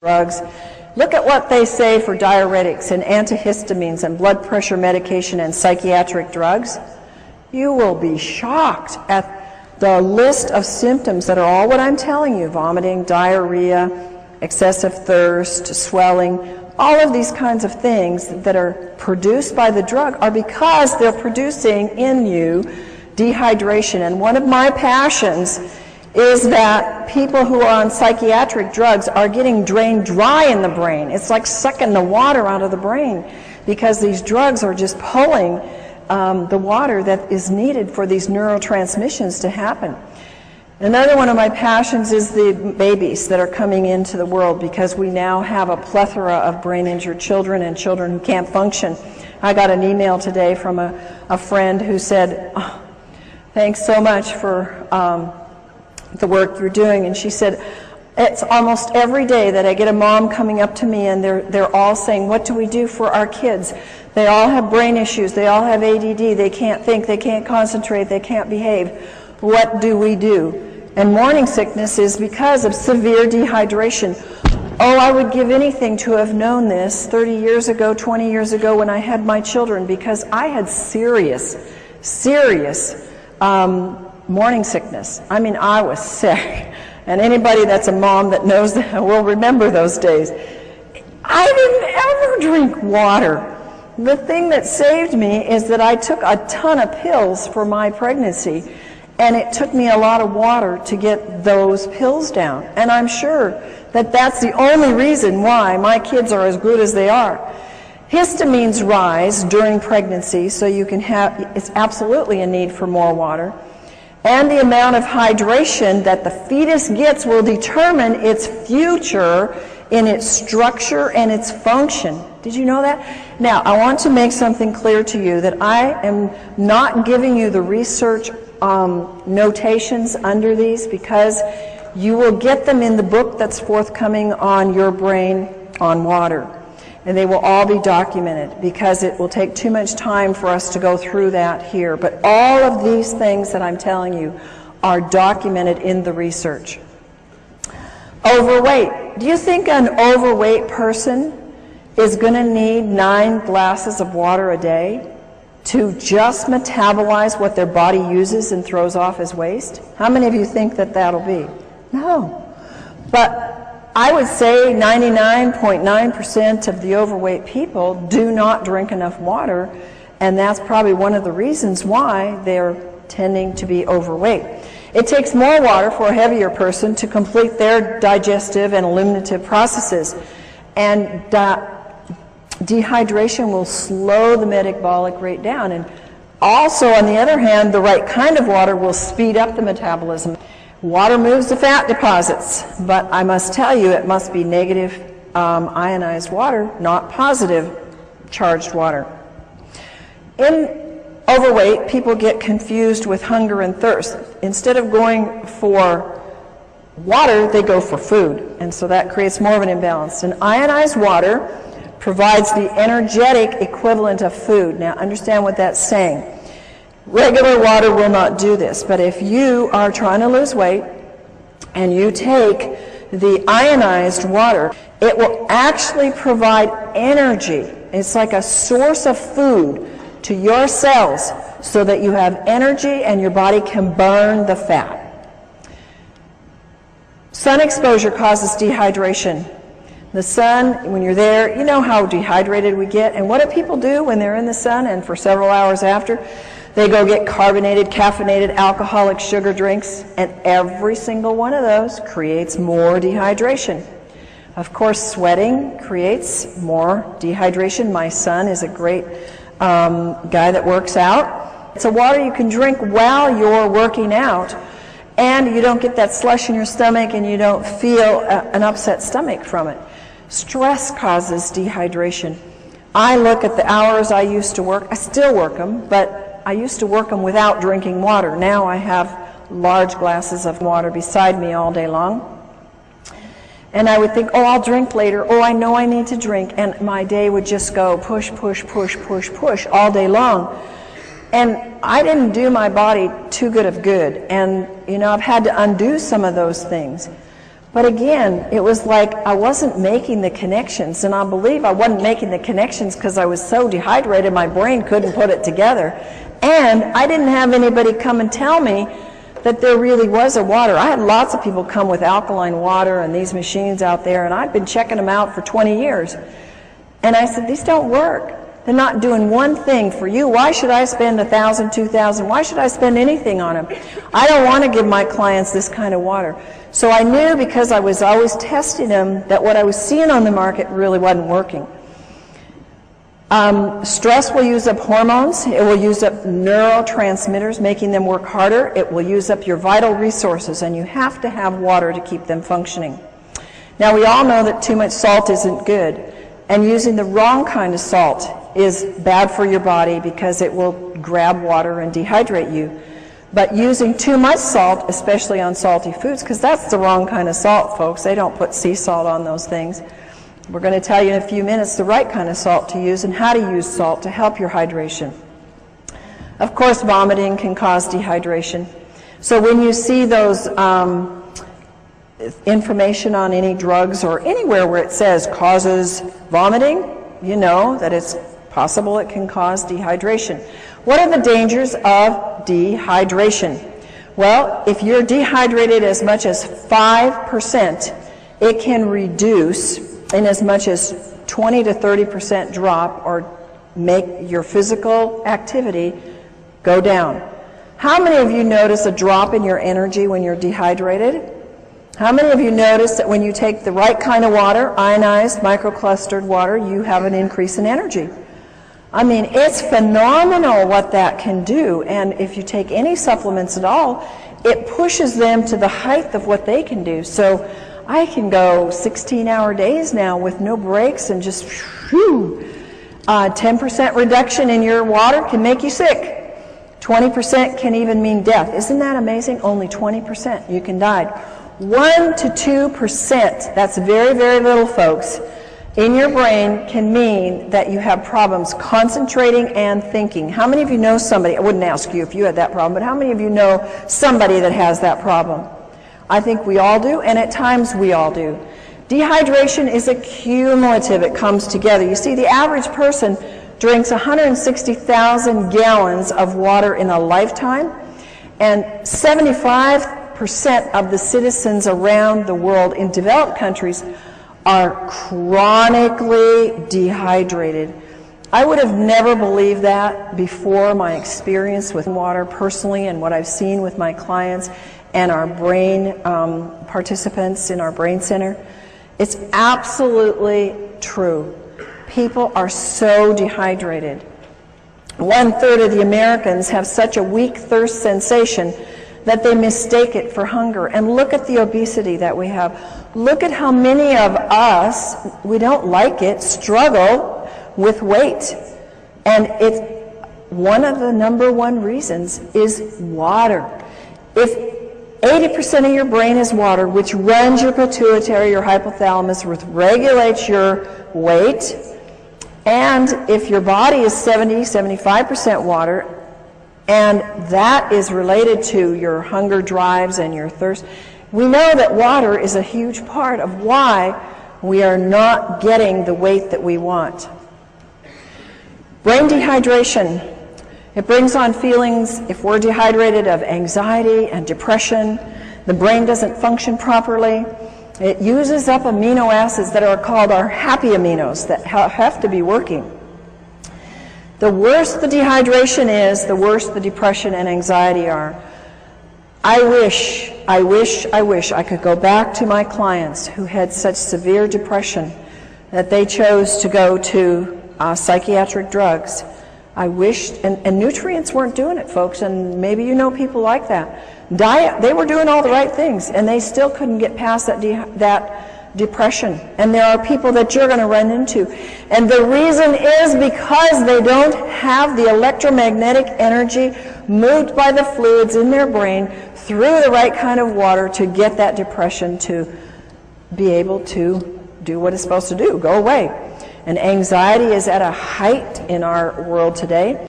drugs. Look at what they say for diuretics and antihistamines and blood pressure medication and psychiatric drugs. You will be shocked at the list of symptoms that are all what I'm telling you: vomiting, diarrhea, excessive thirst, swelling. All of these kinds of things that are produced by the drug are because they're producing in you dehydration. And one of my passions is that people who are on psychiatric drugs are getting drained dry in the brain. It's like sucking the water out of the brain because these drugs are just pulling the water that is needed for these neurotransmissions to happen. Another one of my passions is the babies that are coming into the world, because we now have a plethora of brain-injured children and children who can't function. I got an email today from a friend who said, "Oh, thanks so much for the work you're doing." And she said, "It's almost every day that I get a mom coming up to me and they're all saying, what do we do for our kids? They all have brain issues, they all have ADD, they can't think, they can't concentrate, they can't behave. What do we do?" And morning sickness is because of severe dehydration. Oh, I would give anything to have known this 30 years ago, 20 years ago when I had my children, because I had serious morning sickness. I mean, I was sick. And anybody that's a mom that knows that will remember those days. I didn't ever drink water. The thing that saved me is that I took a ton of pills for my pregnancy, and it took me a lot of water to get those pills down. And I'm sure that that's the only reason why my kids are as good as they are. Histamines rise during pregnancy, so you can have, it's absolutely a need for more water. And the amount of hydration that the fetus gets will determine its future in its structure and its function. Did you know that? Now, I want to make something clear to you, that I am not giving you the research notations under these, because you will get them in the book that's forthcoming on Your Brain on Water. And they will all be documented, because it will take too much time for us to go through that here. But all of these things that I'm telling you are documented in the research. Overweight. Do you think an overweight person is going to need 9 glasses of water a day to just metabolize what their body uses and throws off as waste? How many of you think that that'll be? No. But I would say 99.9% of the overweight people do not drink enough water, and that's probably one of the reasons why they're tending to be overweight. It takes more water for a heavier person to complete their digestive and eliminative processes, and dehydration will slow the metabolic rate down. And also, on the other hand, the right kind of water will speed up the metabolism. Water moves the fat deposits, but I must tell you, it must be negative ionized water, not positive charged water. In overweight, people get confused with hunger and thirst. Instead of going for water, they go for food, and so that creates more of an imbalance. And ionized water provides the energetic equivalent of food. Now, understand what that's saying. Regular water will not do this, but if you are trying to lose weight and you take the ionized water, it will actually provide energy. It's like a source of food to your cells so that you have energy and your body can burn the fat. Sun exposure causes dehydration. The sun, when you're there, you know how dehydrated we get. And what do people do when they're in the sun and for several hours after? They go get carbonated, caffeinated, alcoholic sugar drinks, and every single one of those creates more dehydration. Of course, sweating creates more dehydration. My son is a great guy that works out. It's a water you can drink while you're working out, and you don't get that slush in your stomach, and you don't feel an upset stomach from it. Stress causes dehydration. I look at the hours I used to work. I still work them, but I used to work them without drinking water. Now I have large glasses of water beside me all day long. And I would think, oh, I'll drink later. Oh, I know I need to drink. And my day would just go push, push, push, push, push all day long. And I didn't do my body too good of good. And, you know, I've had to undo some of those things. But again, it was like I wasn't making the connections, and I believe I wasn't making the connections because I was so dehydrated my brain couldn't put it together. And I didn't have anybody come and tell me that there really was a water. I had lots of people come with alkaline water and these machines out there, and I've been checking them out for 20 years. And I said, these don't work. They're not doing one thing for you. Why should I spend $1,000, $2,000? Why should I spend anything on them? I don't want to give my clients this kind of water. So I knew, because I was always testing them, that what I was seeing on the market really wasn't working. Stress will use up hormones. It will use up neurotransmitters, making them work harder. It will use up your vital resources, and you have to have water to keep them functioning. Now, we all know that too much salt isn't good, and using the wrong kind of salt is bad for your body because it will grab water and dehydrate you. But using too much salt, especially on salty foods, because that's the wrong kind of salt, folks. They don't put sea salt on those things. We're going to tell you in a few minutes the right kind of salt to use and how to use salt to help your hydration. Of course, vomiting can cause dehydration. So when you see those information on any drugs or anywhere where it says causes vomiting, you know that it's possible it can cause dehydration. What are the dangers of dehydration? Well, if you're dehydrated as much as 5%, it can reduce in as much as 20 to 30% drop or make your physical activity go down. How many of you notice a drop in your energy when you're dehydrated? How many of you notice that when you take the right kind of water, ionized, microclustered water, you have an increase in energy? I mean, it's phenomenal what that can do, and if you take any supplements at all, it pushes them to the height of what they can do. So I can go 16-hour days now with no breaks and just, 10% reduction in your water can make you sick. 20% can even mean death. Isn't that amazing? Only 20% you can die. 1 to 2%, that's very, very little, folks, in your brain can mean that you have problems concentrating and thinking. How many of you know somebody, I wouldn't ask you if you had that problem, but how many of you know somebody that has that problem? I think we all do, and at times we all do. Dehydration is a cumulative. It comes together. You see, the average person drinks 160,000 gallons of water in a lifetime, and 75% of the citizens around the world in developed countries are chronically dehydrated. I would have never believed that before my experience with water personally and what I've seen with my clients and our brain participants in our brain center. It's absolutely true. People are so dehydrated. 1/3 of the Americans have such a weak thirst sensation that they mistake it for hunger. And look at the obesity that we have. Look at how many of us, we don't like it, struggle with weight. And it's one of the #1 reasons is water. If 80% of your brain is water, which runs your pituitary, your hypothalamus, which regulates your weight, and if your body is 70–75% water, and that is related to your hunger drives and your thirst, we know that water is a huge part of why we are not getting the weight that we want. Brain dehydration. It brings on feelings, if we're dehydrated, of anxiety and depression. The brain doesn't function properly. It uses up amino acids that are called our happy aminos that have to be working. The worse the dehydration is, the worse the depression and anxiety are. I wish I could go back to my clients who had such severe depression that they chose to go to psychiatric drugs. I wish, and nutrients weren't doing it, folks, and maybe you know people like that. Diet, they were doing all the right things, and they still couldn't get past that depression. And there are people that you're going to run into. And the reason is because they don't have the electromagnetic energy moved by the fluids in their brain through the right kind of water to get that depression to be able to do what it's supposed to do, go away. And anxiety is at a height in our world today.